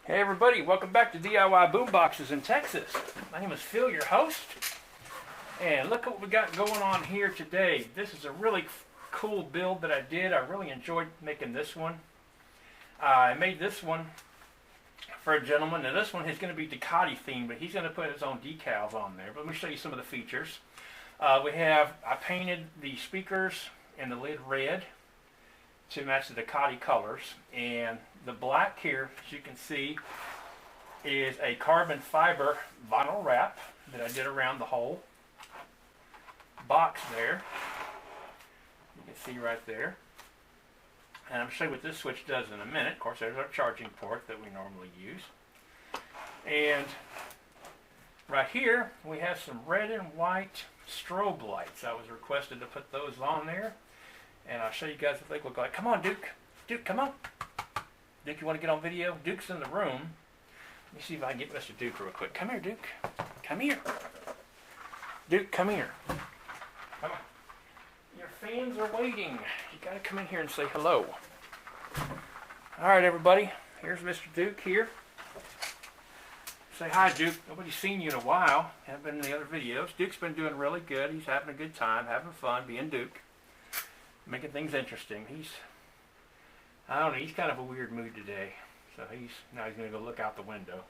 Hey everybody, welcome back to DIY Boomboxes in Texas. My name is Phil, your host. And look what we got going on here today. This is a really cool build that I did. I really enjoyed making this one. I made this one for a gentleman. Now this one is going to be Ducati themed, but he's going to put his own decals on there. But let me show you some of the features. I painted the speakers and the lid red to match the Ducati colors, and the black here, as you can see, is a carbon fiber vinyl wrap that I did around the whole box there. You can see right there, and I'm going to show you what this switch does in a minute. Of course, there's our charging port that we normally use, and right here we have some red and white strobe lights. I was requested to put those on there, and I'll show you guys what they look like. Come on, Duke. Duke, come on. Duke, you want to get on video? Duke's in the room. Let me see if I can get Mr. Duke real quick. Come here, Duke. Come here. Duke, come here. Come on. Your fans are waiting. You got to come in here and say hello. All right, everybody. Here's Mr. Duke here. Say hi, Duke. Nobody's seen you in a while. Haven't been in the other videos. Duke's been doing really good. He's having a good time, having fun being Duke, making things interesting. I don't know, he's kind of a weird mood today. So now he's going to go look out the window.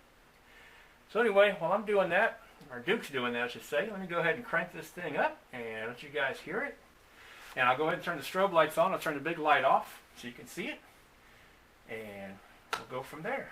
So anyway, while I'm doing that, or Duke's doing that I should say, let me go ahead and crank this thing up and let you guys hear it. And I'll go ahead and turn the strobe lights on. I'll turn the big light off so you can see it. And we'll go from there.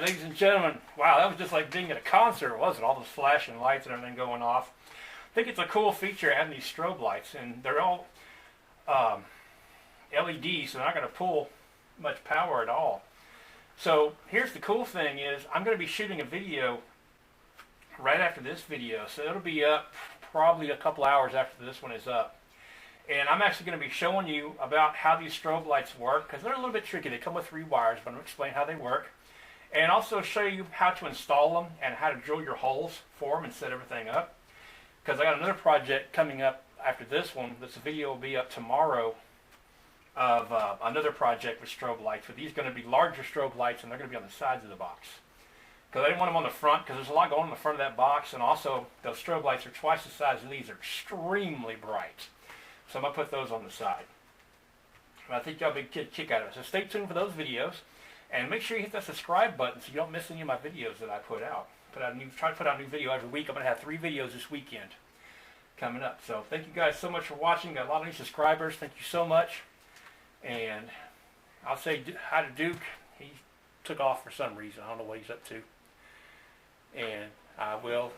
Ladies and gentlemen, wow, that was just like being at a concert, wasn't it? All those flashing lights and everything going off. I think it's a cool feature having these strobe lights, and they're all LEDs, so they're not going to pull much power at all. So here's the cool thing is I'm going to be shooting a video right after this video, so it'll be up probably a couple hours after this one is up. And I'm actually going to be showing you about how these strobe lights work, because they're a little bit tricky. They come with 3 wires, but I'm going to explain how they work. And also show you how to install them and how to drill your holes for them and set everything up. Because I got another project coming up after this one. This video will be up tomorrow of another project with strobe lights. But these are going to be larger strobe lights, and they're going to be on the sides of the box. because I didn't want them on the front because there's a lot going on in the front of that box, and also those strobe lights are twice the size of these. They're extremely bright. So I'm going to put those on the side. But I think y'all big kick out of it. So stay tuned for those videos. And make sure you hit that subscribe button so you don't miss any of my videos that I put out. Try to put out a new video every week. I'm going to have 3 videos this weekend coming up. So thank you guys so much for watching. Got a lot of new subscribers. Thank you so much. And I'll say hi to Duke. He took off for some reason. I don't know what he's up to. And I will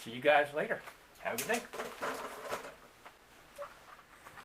see you guys later. Have a good day.